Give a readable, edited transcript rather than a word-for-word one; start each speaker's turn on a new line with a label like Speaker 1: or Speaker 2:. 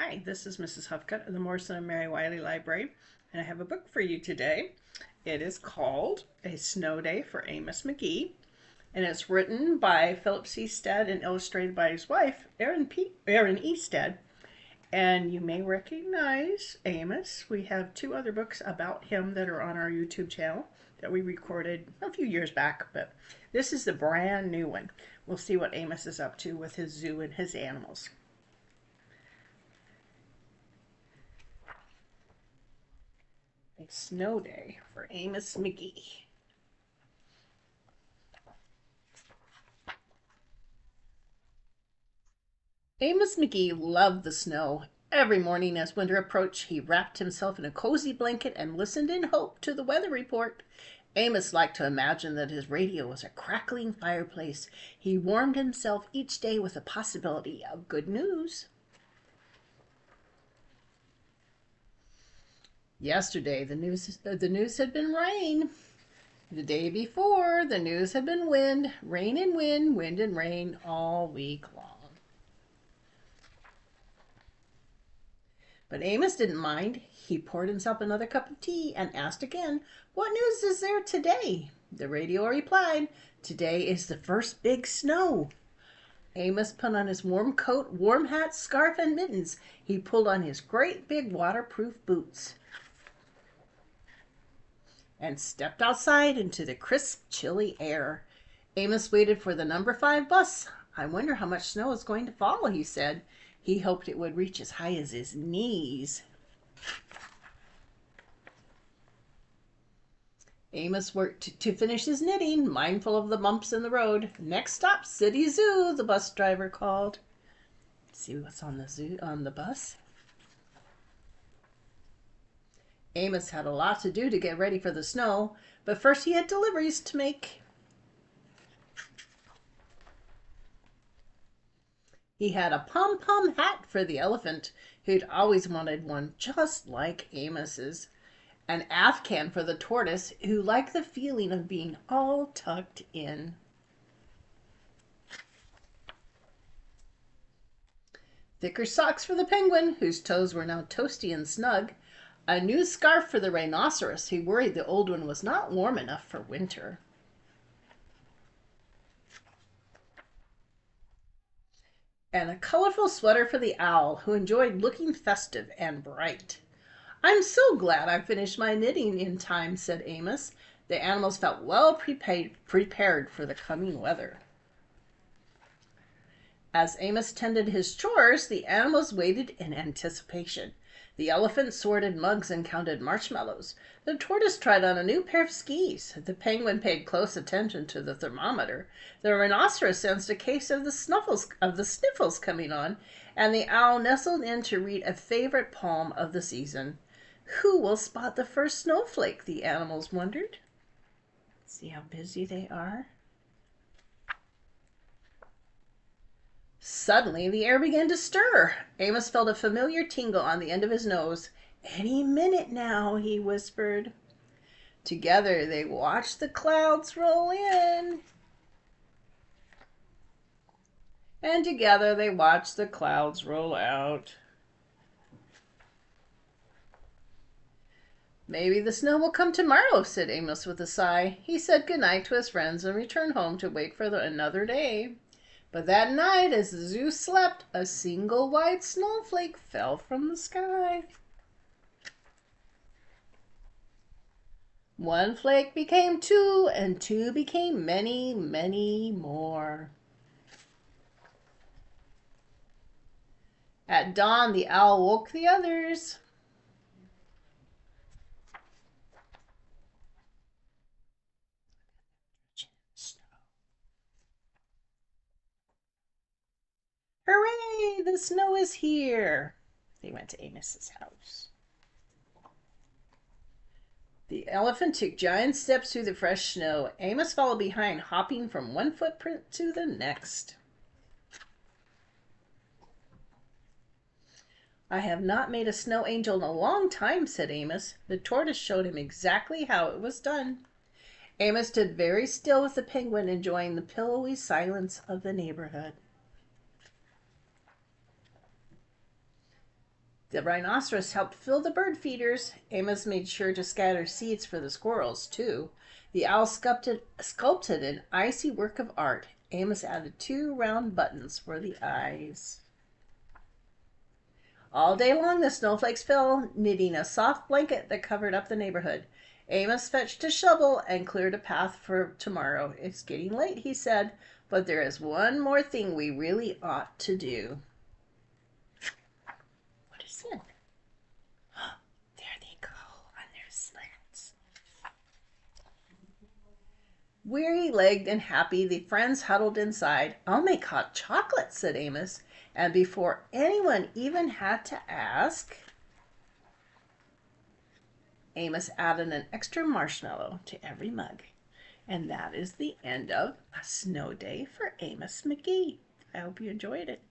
Speaker 1: Hi, this is Mrs. Huffcutt of the Morrison and Mary Wiley Library, and I have a book for you today. It is called A Snow Day for Amos McGee, and it's written by Philip C. Stead and illustrated by his wife, Erin E. Stead. And you may recognize Amos. We have two other books about him that are on our YouTube channel that we recorded a few years back, but this is the brand new one. We'll see what Amos is up to with his zoo and his animals. A Snow Day for Amos McGee. Amos McGee loved the snow. Every morning as winter approached, he wrapped himself in a cozy blanket and listened in hope to the weather report. Amos liked to imagine that his radio was a crackling fireplace. He warmed himself each day with the possibility of good news. Yesterday, the news had been rain. The day before, the news had been wind, rain and wind, wind and rain all week long. But Amos didn't mind. He poured himself another cup of tea and asked again, "What news is there today?" The radio replied, "Today is the first big snow." Amos put on his warm coat, warm hat, scarf, and mittens. He pulled on his great big waterproof boots and stepped outside into the crisp, chilly air. Amos waited for the number 5 bus. "I wonder how much snow is going to fall," he said. He hoped it would reach as high as his knees. Amos worked to finish his knitting, mindful of the bumps in the road. "Next stop, City Zoo," the bus driver called. Let's see what's on the bus. Amos had a lot to do to get ready for the snow, but first he had deliveries to make. He had a pom-pom hat for the elephant, who'd always wanted one just like Amos's. An afghan for the tortoise, who liked the feeling of being all tucked in. Thicker socks for the penguin, whose toes were now toasty and snug. A new scarf for the rhinoceros, who worried the old one was not warm enough for winter. And a colorful sweater for the owl, who enjoyed looking festive and bright. "I'm so glad I finished my knitting in time," said Amos. The animals felt well prepared for the coming weather. As Amos tended his chores, the animals waited in anticipation. The elephant sorted mugs and counted marshmallows. The tortoise tried on a new pair of skis. The penguin paid close attention to the thermometer. The rhinoceros sensed a case of the sniffles coming on, and the owl nestled in to read a favorite poem of the season. Who will spot the first snowflake? The animals wondered. See how busy they are. Suddenly, the air began to stir. Amos felt a familiar tingle on the end of his nose. "Any minute now," he whispered. Together, they watched the clouds roll in. And together, they watched the clouds roll out. "Maybe the snow will come tomorrow," said Amos with a sigh. He said goodnight to his friends and returned home to wait for another day. But that night, as the zoo slept, a single white snowflake fell from the sky. One flake became 2, and 2 became many, many more. At dawn, the owl woke the others. "Hooray! The snow is here!" They went to Amos's house. The elephant took giant steps through the fresh snow. Amos followed behind, hopping from one footprint to the next. "I have not made a snow angel in a long time," said Amos. The tortoise showed him exactly how it was done. Amos stood very still with the penguin, enjoying the pillowy silence of the neighborhood. The rhinoceros helped fill the bird feeders. Amos made sure to scatter seeds for the squirrels, too. The owl sculpted an icy work of art. Amos added 2 round buttons for the eyes. All day long the snowflakes fell, knitting a soft blanket that covered up the neighborhood. Amos fetched a shovel and cleared a path for tomorrow. It's getting late, he said, but there is one more thing we really ought to do. What is it? There they go on their sleds. Weary-legged and happy, the friends huddled inside. "I'll make hot chocolate," said Amos. And before anyone even had to ask, Amos added an extra marshmallow to every mug. And that is the end of A Snow Day for Amos McGee. I hope you enjoyed it.